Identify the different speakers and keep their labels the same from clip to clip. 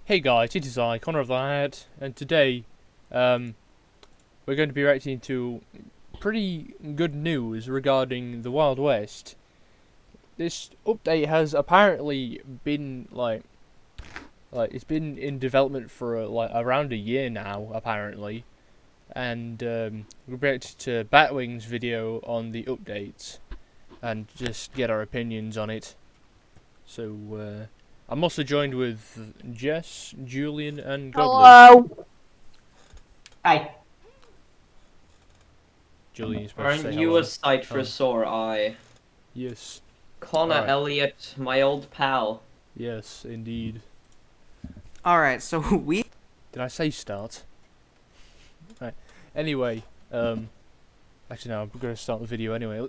Speaker 1: Hey guys, it is I, Connor of the Hat, and today, we're going to be reacting to pretty good news regarding the Wild West. This update has apparently been it's been in development for around a year now, apparently, and we reacted to Batwing's video on the updates and just get our opinions on it. So, I'm also joined with Jess, Julian, and Godly.
Speaker 2: Hello.
Speaker 3: Hi.
Speaker 1: Julian is supposed to
Speaker 4: Aren't
Speaker 1: say
Speaker 4: you
Speaker 1: hello.
Speaker 4: a sight for sore eye?
Speaker 1: Yes.
Speaker 4: Connor
Speaker 1: Alright.
Speaker 4: Elliott, my old pal.
Speaker 1: Yes, indeed.
Speaker 2: Alright, so we
Speaker 1: Did I say start? Right. Anyway, actually no, I'm going to start the video anyway.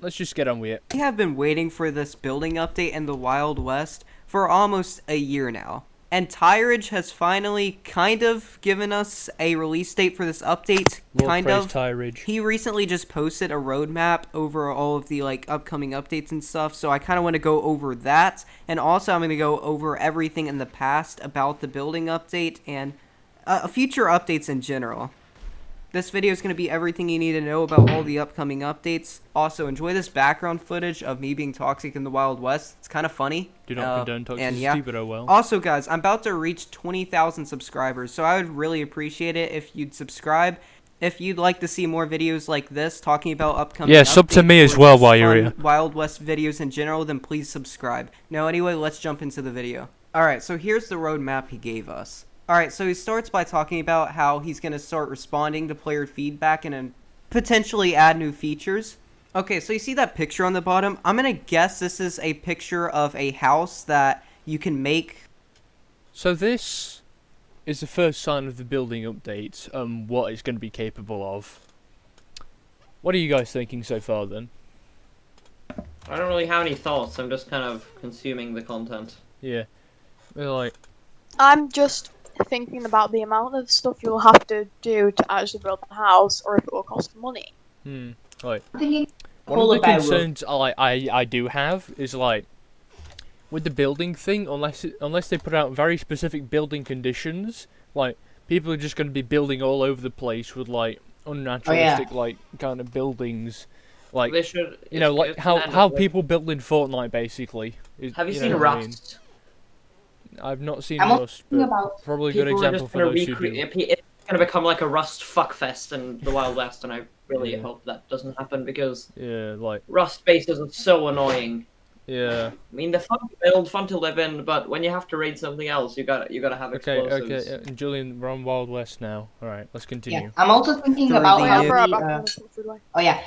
Speaker 1: Let's just get on with it.
Speaker 2: have been waiting for this building update in the Wild West for almost a year now. And Tyridge has finally kind of given us a release date for this update.
Speaker 1: Tyridge.
Speaker 2: He recently just posted a roadmap over all of the upcoming updates and stuff, so I kind of want to go over that. And also I'm going to go over everything in the past about the building update and future updates in general. This video is going to be everything you need to know about all the upcoming updates. Also, enjoy this background footage of me being toxic in the Wild West. It's kind of funny.
Speaker 1: Do not condone toxicity,
Speaker 2: and yeah.
Speaker 1: but oh well.
Speaker 2: Also, guys, I'm about to reach 20,000 subscribers, so I would really appreciate it if you'd subscribe. If you'd like to see more videos like this, talking about upcoming
Speaker 1: Yeah, sub to
Speaker 2: updates
Speaker 1: me as
Speaker 2: or
Speaker 1: well
Speaker 2: just
Speaker 1: while you're
Speaker 2: fun
Speaker 1: here.
Speaker 2: Wild West videos in general, then please subscribe. Now, anyway, let's jump into the video. Alright, so here's the roadmap he gave us. Alright, so he starts by talking about how he's going to start responding to player feedback and potentially add new features. Okay, so you see that picture on the bottom? I'm going to guess this is a picture of a house that you can make.
Speaker 1: So this is the first sign of the building update, what it's going to be capable of. What are you guys thinking so far then?
Speaker 4: I don't really have any thoughts, I'm just kind of consuming the content.
Speaker 1: Yeah. We're like,
Speaker 3: I'm just thinking about the amount of stuff you'll have to do to actually build the house, or if it will cost money.
Speaker 1: like,
Speaker 3: I'm thinking
Speaker 1: one of the concerns I do have is with the building thing, unless they put out very specific building conditions, people are just going to be building all over the place with unnaturalistic kind of buildings,
Speaker 4: They should,
Speaker 1: how people build in Fortnite basically.
Speaker 4: Have you
Speaker 1: know
Speaker 4: seen
Speaker 1: what I mean?
Speaker 4: Rust?
Speaker 1: I've not seen
Speaker 3: I'm
Speaker 1: Rust,
Speaker 3: thinking
Speaker 1: but
Speaker 3: about
Speaker 1: probably a good
Speaker 4: People are
Speaker 1: example
Speaker 4: just
Speaker 1: for
Speaker 4: gonna
Speaker 1: those who do.
Speaker 4: recreate. It's gonna become like a Rust fuckfest in the Wild West, and I really
Speaker 1: Yeah.
Speaker 4: hope that doesn't happen because
Speaker 1: Yeah,
Speaker 4: Rust bases are so annoying.
Speaker 1: yeah.
Speaker 4: I mean, they're fun to build, fun to live in, but when you have to raid something else, you gotta have
Speaker 1: Okay,
Speaker 4: explosives.
Speaker 1: okay, Julian, we're on Wild West now. Alright, let's continue.
Speaker 5: Yeah, I'm also thinking
Speaker 2: Through
Speaker 5: about
Speaker 2: the
Speaker 5: how
Speaker 2: year.
Speaker 5: oh yeah,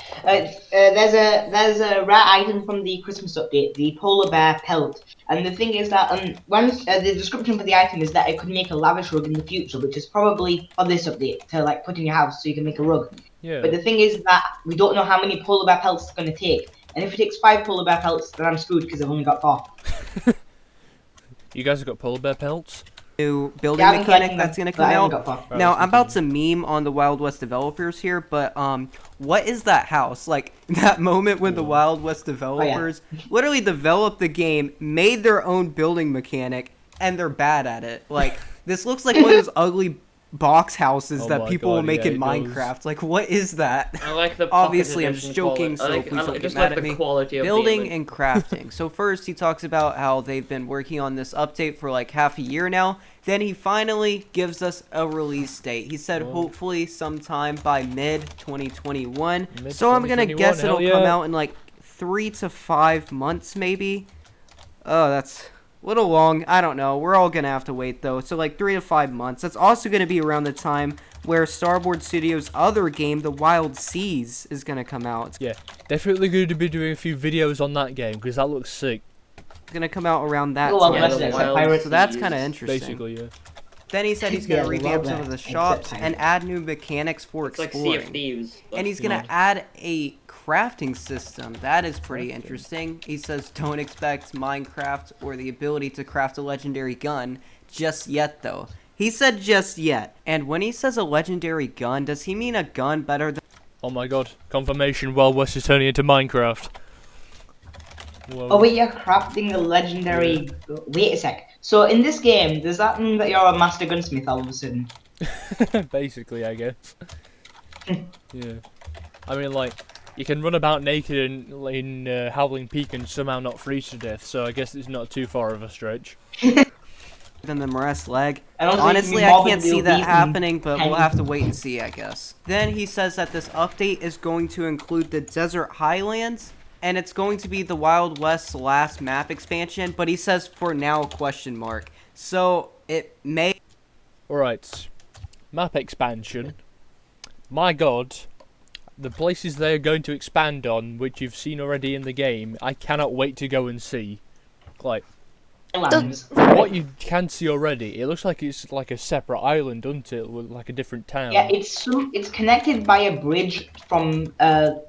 Speaker 5: there's a rare item from the Christmas update, the polar bear pelt, and the thing is that the description for the item is that it could make a lavish rug in the future, which is probably on this update to put in your house so you can make a rug.
Speaker 1: Yeah.
Speaker 5: But the thing is that we don't know how many polar bear pelts it's going to take, and if it takes 5 polar bear pelts, then I'm screwed because I've only got 4.
Speaker 1: You guys have got polar bear pelts?
Speaker 2: New building
Speaker 5: Yeah, I've been
Speaker 2: mechanic
Speaker 5: collecting
Speaker 2: that's
Speaker 5: them,
Speaker 2: going to
Speaker 5: but
Speaker 2: come
Speaker 5: I haven't
Speaker 2: out.
Speaker 5: got 4.
Speaker 2: Now,
Speaker 1: let's
Speaker 2: I'm about to meme on the Wild West developers here, but what is that house? Like, that moment when the Wild West developers literally developed the game, made their own building mechanic, and they're bad at it. Like, this looks like one of those ugly box houses
Speaker 1: Oh
Speaker 2: that
Speaker 1: my
Speaker 2: people will
Speaker 1: God,
Speaker 2: make
Speaker 1: yeah,
Speaker 2: in
Speaker 1: it does.
Speaker 2: Minecraft. Like, what is that?
Speaker 4: I like the pocket
Speaker 2: Obviously, I'm
Speaker 4: edition
Speaker 2: just joking,
Speaker 4: quality.
Speaker 2: so please don't get
Speaker 4: just
Speaker 2: mad
Speaker 4: like
Speaker 2: at
Speaker 4: the
Speaker 2: me.
Speaker 4: quality of the
Speaker 2: Building
Speaker 4: image.
Speaker 2: and crafting. So first he talks about how they've been working on this update for like half a year now. Then he finally gives us a release date. He said hopefully sometime by mid 2021. So I'm gonna guess it'll come out in like 3 to 5 months maybe. Oh, that's a little long. I don't know. We're all gonna have to wait though. So like 3 to 5 months. That's also gonna be around the time where Starboard Studios' other game, The Wild Seas, is gonna come out.
Speaker 1: Yeah, definitely going to be doing a few videos on that game because that looks sick.
Speaker 2: It's gonna come out around that
Speaker 5: Well,
Speaker 2: time.
Speaker 5: that's
Speaker 4: the
Speaker 5: it,
Speaker 4: Wild
Speaker 5: Pirates.
Speaker 2: So that's
Speaker 4: Seas.
Speaker 2: kind of interesting.
Speaker 1: Basically, yeah.
Speaker 2: Then he said he's gonna
Speaker 5: Yeah, the
Speaker 2: revamp
Speaker 5: Wild
Speaker 2: some of the
Speaker 5: West,
Speaker 2: shops
Speaker 5: except
Speaker 2: and add new mechanics for
Speaker 4: It's like Sea of
Speaker 2: exploring.
Speaker 4: Thieves.
Speaker 2: And he's gonna add a crafting system. That is pretty interesting. He says don't expect Minecraft or the ability to craft a legendary gun just yet though. He said just yet. And when he says a legendary gun, does he mean a gun better than
Speaker 1: Oh my god, confirmation Wild West is turning into Minecraft. Whoa.
Speaker 5: Oh wait, you're crafting the legendary. Wait a sec. So in this game, does that mean that you're a master gunsmith all of a sudden?
Speaker 1: Basically, I guess. Yeah. I mean, like, you can run about naked in Howling Peak and somehow not freeze to death, so I guess it's not too far of a stretch.
Speaker 2: Than the Maress leg.
Speaker 5: And also you can
Speaker 2: Honestly,
Speaker 5: be
Speaker 2: I
Speaker 5: mobbing
Speaker 2: can't see
Speaker 5: the
Speaker 2: that
Speaker 5: elite
Speaker 2: happening, but we'll
Speaker 5: and-
Speaker 2: have to wait and see, I guess. Then he says that this update is going to include the Desert Highlands, and it's going to be the Wild West's last map expansion, but he says for now, question mark. So, it may...
Speaker 1: Alright. Map expansion. My god. The places they're going to expand on, which you've seen already in the game, I cannot wait to go and see. Like,
Speaker 5: Islands.
Speaker 1: what you can see already, it looks like it's like a separate island, doesn't it? With like a different town.
Speaker 5: Yeah, it's connected by a bridge from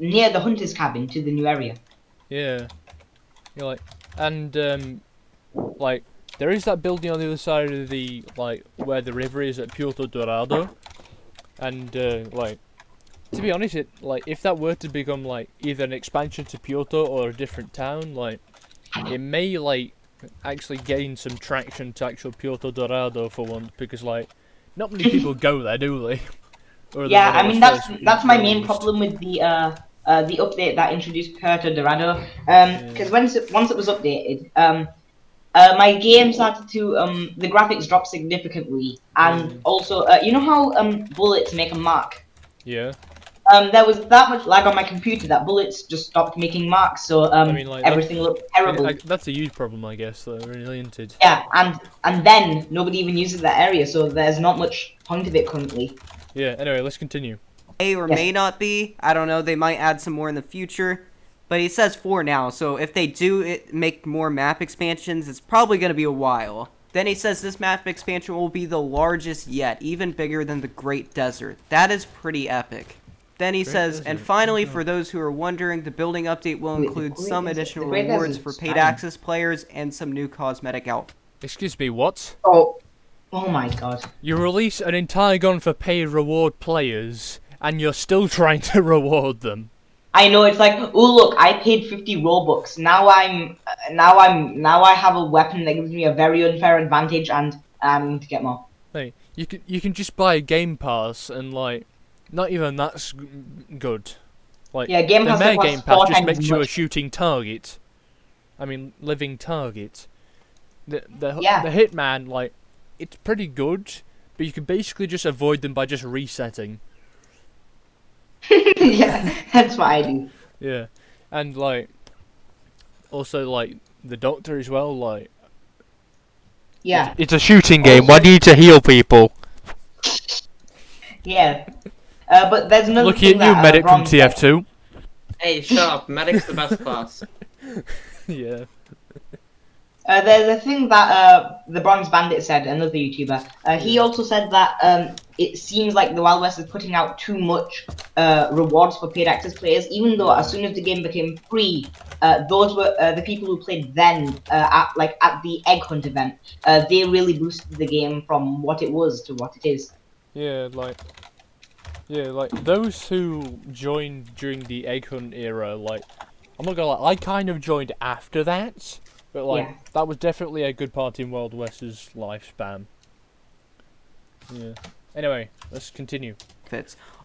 Speaker 5: near the hunter's cabin to the new area.
Speaker 1: Yeah. You're like, and like, there is that building on the other side of the, like, where the river is at Puerto Dorado. And, like, to be honest, like, if that were to become, like, either an expansion to Puerto or a different town, like, it may, like, actually gain some traction to actual Puerto Dorado for once, because, like, not many people go there, do they? Or
Speaker 5: Yeah, I mean that's my main
Speaker 1: released.
Speaker 5: problem with the update that introduced Puerto Dorado. Because once it was updated, my game started to the graphics dropped significantly, and also you know how bullets make a mark.
Speaker 1: Yeah.
Speaker 5: There was that much lag on my computer that bullets just stopped making marks, so
Speaker 1: I mean, like,
Speaker 5: everything looked terrible.
Speaker 1: that's a huge problem, I guess, though, really, isn't it?
Speaker 5: Yeah, and then nobody even uses that area, so there's not much point of it currently.
Speaker 1: Yeah, anyway, let's continue.
Speaker 2: May or may not be. I don't know. They might add some more in the future. But he says for now, so if they do make more map expansions, it's probably going to be a while. Then he says this map expansion will be the largest yet, even bigger than the Great Desert. That is pretty epic. Then he says, and
Speaker 1: Desert.
Speaker 2: finally, for those who are wondering, the building update will
Speaker 5: Wait, the
Speaker 2: include
Speaker 5: Great
Speaker 2: some
Speaker 5: Desert-
Speaker 2: additional
Speaker 5: the Great
Speaker 2: rewards
Speaker 5: Desert's
Speaker 2: for paid
Speaker 5: fine.
Speaker 2: access players and some new cosmetic outfits.
Speaker 1: Excuse me, what?
Speaker 5: Oh my god.
Speaker 1: You release an entire gun for paid reward players, and you're still trying to reward them.
Speaker 5: I know, it's like, oh look, I paid 50 Robux. Now I have a weapon that gives me a very unfair advantage, and I'm going to get more.
Speaker 1: Hey, you can just buy a game pass, and like, not even that's good. Like,
Speaker 5: Yeah, Game
Speaker 1: the
Speaker 5: Pass
Speaker 1: Mare
Speaker 5: costs
Speaker 1: Game Pass
Speaker 5: 4
Speaker 1: just
Speaker 5: times
Speaker 1: makes
Speaker 5: as
Speaker 1: you a
Speaker 5: much.
Speaker 1: shooting target. I mean, living target. The
Speaker 5: Yeah.
Speaker 1: Hitman, like, it's pretty good, but you can basically just avoid them by just resetting.
Speaker 5: Yeah, that's what I do.
Speaker 1: Yeah, and like, also like the Doctor as well. Like,
Speaker 5: Yeah,
Speaker 1: it's a shooting game. Why do you need to heal people?
Speaker 5: yeah. But there's another
Speaker 1: Looking
Speaker 5: thing
Speaker 1: at you,
Speaker 5: that,
Speaker 1: medic from
Speaker 5: Ron said.
Speaker 1: TF2.
Speaker 4: Hey, shut up. Medic's the best class.
Speaker 1: Yeah.
Speaker 5: There's a thing that the Bronze Bandit said, another YouTuber. He also said that it seems like the Wild West is putting out too much rewards for paid access players, even though as soon as the game became free, those were the people who played then at the Egg Hunt event. They really boosted the game from what it was to what it is.
Speaker 1: Yeah, like those who joined during the Egg Hunt era, like, I'm not gonna lie, I kind of joined after that, but like,
Speaker 5: Yeah.
Speaker 1: that was definitely a good part in Wild West's lifespan. Yeah. Anyway, let's continue.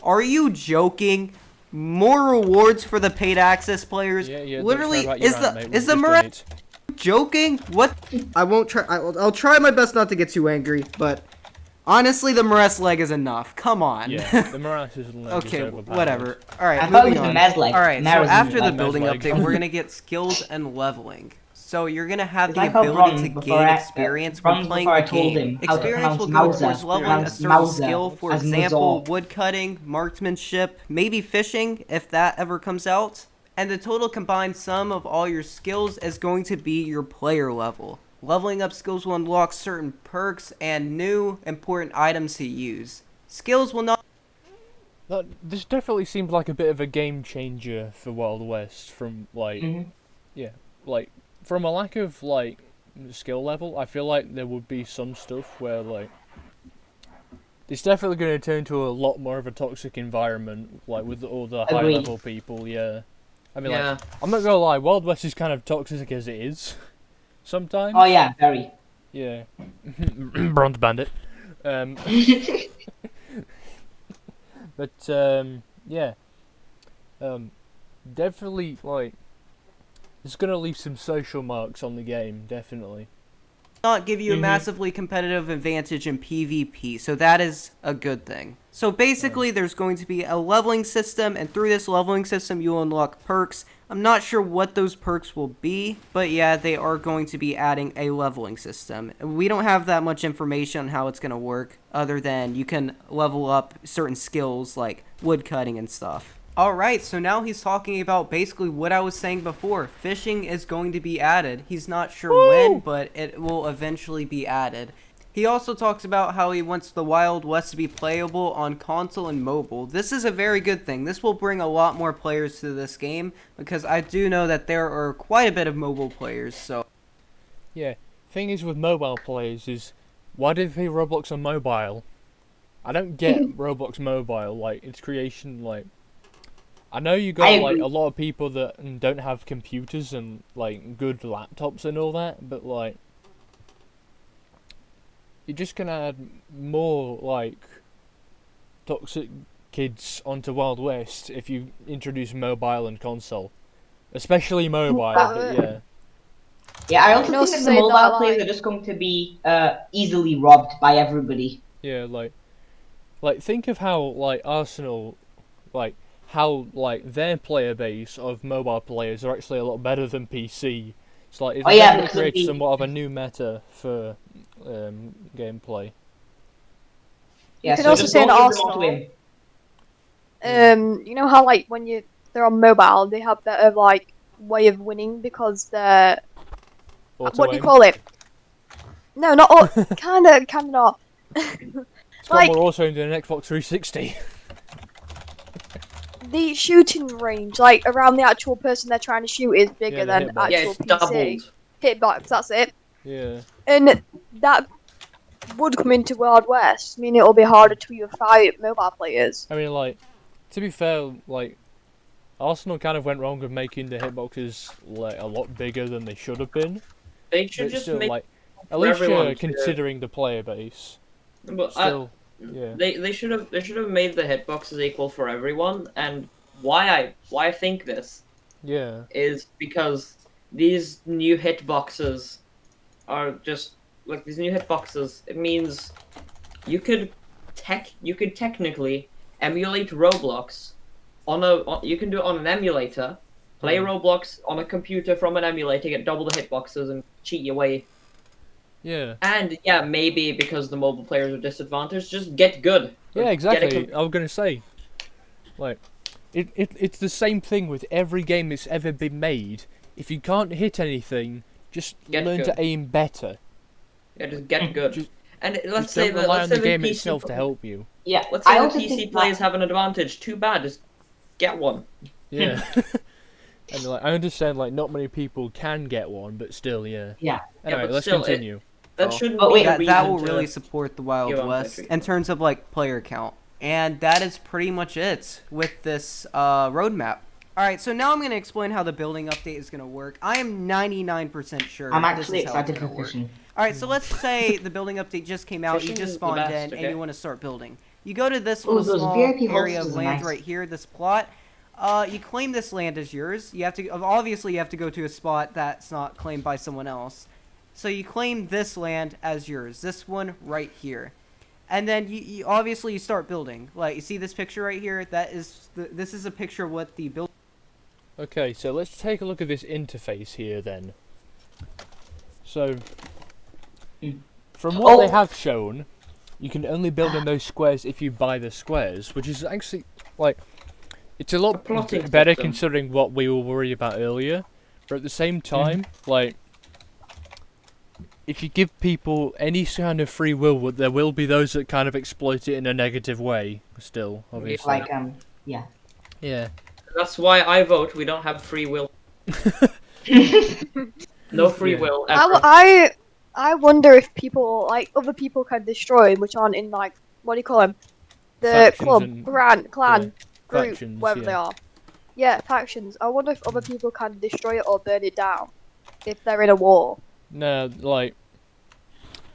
Speaker 2: Are you joking? More rewards for the paid access players?
Speaker 1: Yeah, don't
Speaker 2: Literally,
Speaker 1: care about your
Speaker 2: is
Speaker 1: rant,
Speaker 2: the
Speaker 1: mate,
Speaker 2: is
Speaker 1: we've
Speaker 2: the
Speaker 1: just done
Speaker 2: Mirage
Speaker 1: it.
Speaker 2: joking? What? I won't try. I'll try my best not to get too angry, but honestly, the Maress leg is enough. Come on.
Speaker 1: Yeah, the Mirage is
Speaker 2: Okay,
Speaker 1: overpowered.
Speaker 2: whatever. All right,
Speaker 5: I thought it
Speaker 2: moving
Speaker 5: was the
Speaker 2: on.
Speaker 5: Mez leg.
Speaker 2: All right, so
Speaker 5: Mez
Speaker 2: after the
Speaker 5: leg.
Speaker 2: building
Speaker 1: Mez leg.
Speaker 2: update, we're gonna get skills and leveling. So you're gonna have
Speaker 5: It's
Speaker 2: the
Speaker 5: like how
Speaker 2: ability
Speaker 5: Bronze
Speaker 2: to
Speaker 5: before
Speaker 2: gain
Speaker 5: I-
Speaker 2: experience
Speaker 5: Bronze
Speaker 2: when playing
Speaker 5: before I
Speaker 2: the
Speaker 5: told
Speaker 2: game.
Speaker 5: him how to
Speaker 2: Experience will
Speaker 5: pronounce
Speaker 2: go
Speaker 5: Mauser,
Speaker 2: towards leveling a
Speaker 5: pronounce
Speaker 2: certain
Speaker 5: Mauser
Speaker 2: skill, for
Speaker 5: as
Speaker 2: example,
Speaker 5: Mazor.
Speaker 2: woodcutting, marksmanship, maybe fishing, if that ever comes out. And the total combined sum of all your skills is going to be your player level. Leveling up skills will unlock certain perks and new important items to use. Skills will not
Speaker 1: This definitely seems like a bit of a game changer for Wild West from, like,
Speaker 5: Mhm.
Speaker 1: yeah, like, from a lack of, like, skill level, I feel like there would be some stuff where, like, it's definitely going to turn to a lot more of a toxic environment, like, with all the
Speaker 5: Agreed.
Speaker 1: high-level people, yeah. I mean,
Speaker 4: Yeah.
Speaker 1: like, I'm not gonna lie, Wild West is kind of toxic as it is, sometimes.
Speaker 5: Oh yeah, very.
Speaker 1: Yeah. Bronze Bandit. But yeah. Definitely like it's gonna leave some social marks on the game. Definitely.
Speaker 2: Not give you a massively competitive advantage in PvP, so that is a good thing. So basically, there's going to be a leveling system, and through this leveling system, you'll unlock perks. I'm not sure what those perks will be, but yeah, they are going to be adding a leveling system. We don't have that much information on how it's going to work, other than you can level up certain skills like wood cutting and stuff. Alright, so now he's talking about basically what I was saying before. Fishing is going to be added. He's not sure when, but it will eventually be added. He also talks about how he wants the Wild West to be playable on console and mobile. This is a very good thing. This will bring a lot more players to this game, because I do know that there are quite a bit of mobile players, so...
Speaker 1: Yeah. Thing is with mobile players is, why do they play Roblox on mobile? I don't get Roblox mobile, like, its creation, like... I know you got like a lot of people that don't have computers and like good laptops and all that, but like you're just gonna add more like toxic kids onto Wild West if you introduce mobile and console, especially mobile. But yeah.
Speaker 5: Yeah, I also think that the mobile players are just going to be easily robbed by everybody.
Speaker 1: Yeah, like think of how like Arsenal, like. How like their player base of mobile players are actually a lot better than PC. It's like it definitely creates somewhat of a new meta for gameplay.
Speaker 3: Yeah, you can also say in Arsenal. You know how like when they're on mobile, they have better like way of winning because they're what do you call it? No, not all. kind of not.
Speaker 1: It's got more auto than an Xbox 360.
Speaker 3: The shooting range, like around the actual person they're trying to shoot, is bigger than actual PC.
Speaker 4: Doubled.
Speaker 3: Hitbox, that's it.
Speaker 1: Yeah.
Speaker 3: And that would come into Wild West. I mean, it'll be harder to even fight mobile players.
Speaker 1: I mean, like, to be fair, like, Arsenal kind of went wrong with making the hitboxes like a lot bigger than they should have been.
Speaker 4: They should just
Speaker 1: still,
Speaker 4: make
Speaker 1: like, at least considering the player base.
Speaker 4: But
Speaker 1: still. Yeah.
Speaker 4: They should have made the hitboxes equal for everyone, and why I think this is because these new hitboxes are just like these new hitboxes. It means you could technically emulate Roblox you can do it on an emulator, play Roblox on a computer from an emulator, get double the hitboxes and cheat your way.
Speaker 1: Yeah.
Speaker 4: And yeah, maybe because the mobile players are disadvantaged, just get good.
Speaker 1: Yeah, exactly. I was gonna say, like, it's the same thing with every game that's ever been made. If you can't hit anything, just learn to aim better.
Speaker 4: Yeah, just get good. And let's
Speaker 1: say
Speaker 4: that
Speaker 1: rely on the game itself to help you.
Speaker 4: Yeah, let's say the PC players have an advantage. Too bad, just get one.
Speaker 1: Yeah. And like, I understand, like, not many people can get one, but still, yeah.
Speaker 5: Yeah.
Speaker 1: Anyway, let's continue.
Speaker 4: That shouldn't be a reason
Speaker 2: that will really support the Wild West in terms of like player count. And that is pretty much it with this roadmap. Alright, so now I'm going to explain how the building update is going to work. I am 99% sure
Speaker 5: I'm actually excited for fishing.
Speaker 2: Alright, so let's say the building update just came out, you just spawned in, and you want to start building. You go to this little small area of land right here, this plot. You claim this land as yours. You have to obviously you have to go to a spot that's not claimed by someone else. So you claim this land as yours, this one right here. And then you obviously you start building. Like, you see this picture right here? This is a picture of what the build.
Speaker 1: Okay, so let's take a look at this interface here then. So, from what they have shown, you can only build in those squares if you buy the squares, which is actually, like, it's a lot better considering what we were worried about earlier. But at the same time, like, if you give people any kind of free will, there will be those that kind of exploit it in a negative way. Still, obviously.
Speaker 5: Like, yeah.
Speaker 1: Yeah.
Speaker 4: That's why I vote we don't have free will. No free will ever.
Speaker 3: I wonder if people, like, other people can destroy, which aren't in, like, what do you call them? The club, clan, group,
Speaker 1: factions,
Speaker 3: wherever they are. Yeah, factions. I wonder if other people can destroy it or burn it down if they're in a war.
Speaker 1: No, like,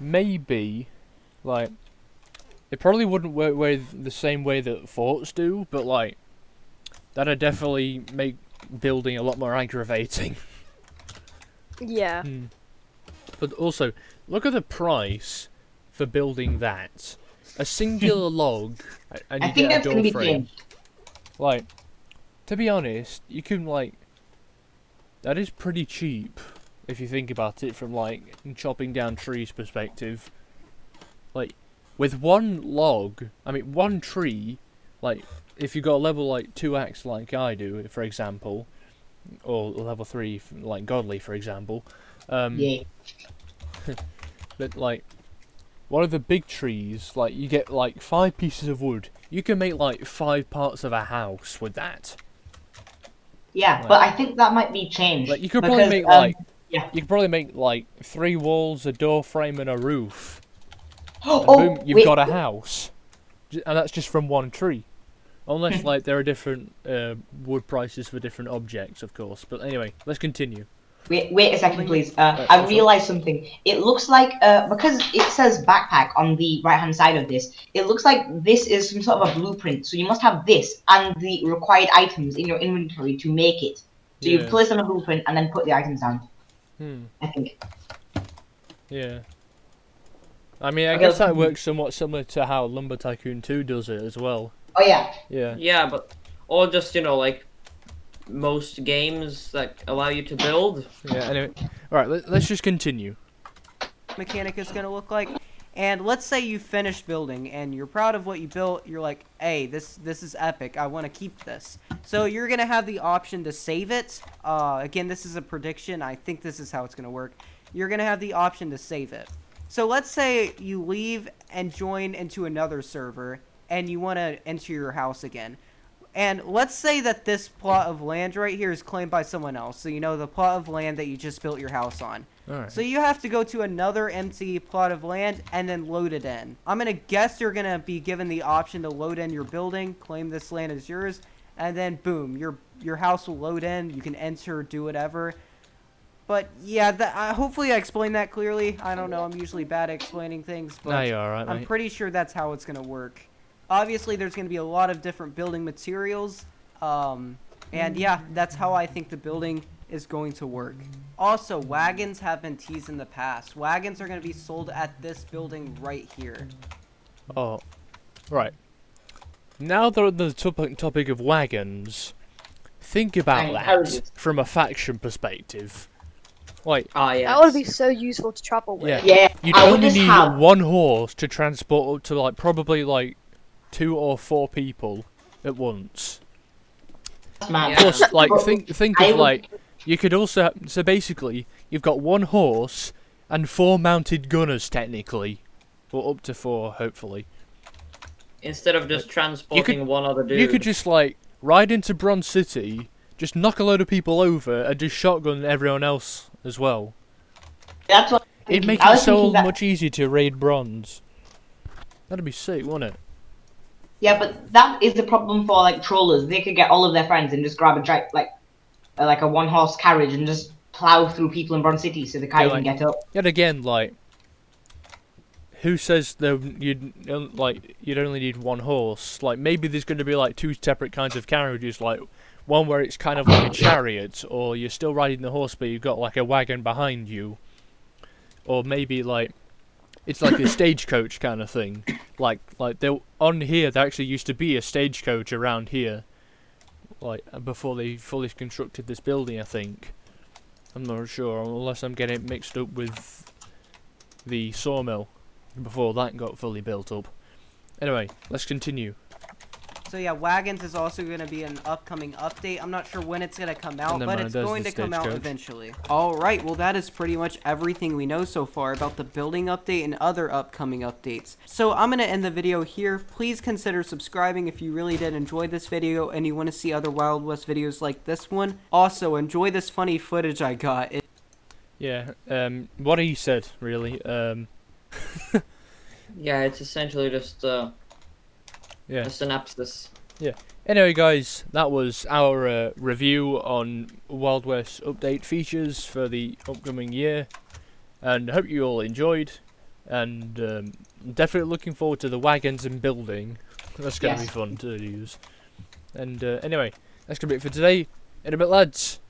Speaker 1: maybe, like, it probably wouldn't work the same way that forts do, but like, that'd definitely make building a lot more aggravating.
Speaker 3: Yeah.
Speaker 1: But also, look at the price for building that. A singular log, and
Speaker 5: I
Speaker 1: you
Speaker 5: think
Speaker 1: get a
Speaker 5: that's
Speaker 1: door
Speaker 5: gonna be
Speaker 1: frame.
Speaker 5: changed.
Speaker 1: Like, to be honest, you can like, that is pretty cheap if you think about it from like chopping down trees perspective. Like, with one log, I mean one tree, like if you got a level like 2 axe like I do, for example, or level 3 like godly, for example.
Speaker 5: Yeah.
Speaker 1: But like, one of the big trees, like you get like 5 pieces of wood. You can make like 5 parts of a house with that.
Speaker 5: Yeah,
Speaker 1: Like,
Speaker 5: but I think that might be changed.
Speaker 1: like you could
Speaker 5: because,
Speaker 1: probably make like
Speaker 5: yeah.
Speaker 1: you could probably make like 3 walls, a door frame, and a roof. And
Speaker 5: Oh,
Speaker 1: boom, you've
Speaker 5: wait.
Speaker 1: got a house, and that's just from one tree. Unless like there are different wood prices for different objects, of course. But anyway, let's continue.
Speaker 5: Wait a second, please. I
Speaker 1: what's up?
Speaker 5: realized something. It looks like, because it says backpack on the right-hand side of this, it looks like this is some sort of a blueprint. So you must have this and the required items in your inventory to make it. So you place on a blueprint and then put the items down. I think.
Speaker 1: Yeah. I mean, I guess that works somewhat similar to how Lumber Tycoon 2 does it as well.
Speaker 5: Oh, yeah.
Speaker 1: Yeah.
Speaker 4: Yeah, but or just like most games that allow you to build.
Speaker 1: Yeah. Anyway, all right. Let's just continue.
Speaker 2: Mechanic is going to look like. And let's say you finish building and you're proud of what you built. You're like, hey, this is epic. I want to keep this. So you're going to have the option to save it. Again, this is a prediction. I think this is how it's going to work. You're going to have the option to save it. So let's say you leave and join into another server and you want to enter your house again. And let's say that this plot of land right here is claimed by someone else. So you know the plot of land that you just built your house on.
Speaker 1: Alright.
Speaker 2: So you have to go to another empty plot of land and then load it in. I'm going to guess you're going to be given the option to load in your building, claim this land as yours, and then boom, your house will load in. You can enter, do whatever. But yeah, hopefully I explained that clearly. I don't know, I'm usually bad at explaining things, but
Speaker 1: No, you're alright,
Speaker 2: I'm
Speaker 1: mate.
Speaker 2: pretty sure that's how it's going to work. Obviously, there's going to be a lot of different building materials, and yeah, that's how I think the building is going to work. Also, wagons have been teased in the past. Wagons are going to be sold at this building right here.
Speaker 1: Oh, right. Now that we're on the topic of wagons, think about that from a faction perspective. Like,
Speaker 3: that would be so useful to travel with.
Speaker 1: Yeah, you'd only need one horse to transport up to like probably like 2 or 4 people at once.
Speaker 5: Man.
Speaker 1: Plus, like think of like you could also so basically you've got 1 horse and 4 mounted gunners technically, or up to 4 hopefully.
Speaker 4: Instead of just transporting one other dude.
Speaker 1: You could just like ride into Bronze City, just knock a load of people over, and just shotgun everyone else as well.
Speaker 5: That's what
Speaker 1: it'd make it so much easier to raid Bronze. That'd be sick, wouldn't it?
Speaker 5: Yeah, but that is the problem for like trollers. They could get all of their friends and just grab a like a 1-horse carriage and just plow through people in Bronze City so they can't even get up.
Speaker 1: Yet again, like, who says you'd only need 1 horse? Like, maybe there's going to be like 2 separate kinds of carriages, like one where it's kind of like a chariot, or you're still riding the horse but you've got like a wagon behind you, or maybe like it's like a stagecoach kind of thing. Like on here there actually used to be a stagecoach around here, like before they fully constructed this building. I think, I'm not sure unless I'm getting it mixed up with the sawmill before that got fully built up. Anyway, let's continue.
Speaker 2: So yeah, wagons is also going to be an upcoming update. I'm not sure when it's going to come out, but it's going to come out eventually. Alright, well that is pretty much everything we know so far about the building update and other upcoming updates. So I'm going to end the video here. Please consider subscribing if you really did enjoy this video and you want to see other Wild West videos like this one. Also, enjoy this funny footage I got.
Speaker 1: Yeah, what he said, really.
Speaker 4: Yeah, it's essentially just a synopsis.
Speaker 1: Yeah. Anyway, guys, that was our review on Wild West update features for the upcoming year, and I hope you all enjoyed. and definitely looking forward to the wagons and building. That's going to
Speaker 5: Yes.
Speaker 1: be fun to use. And anyway, that's going to be it for today. In a bit, lads.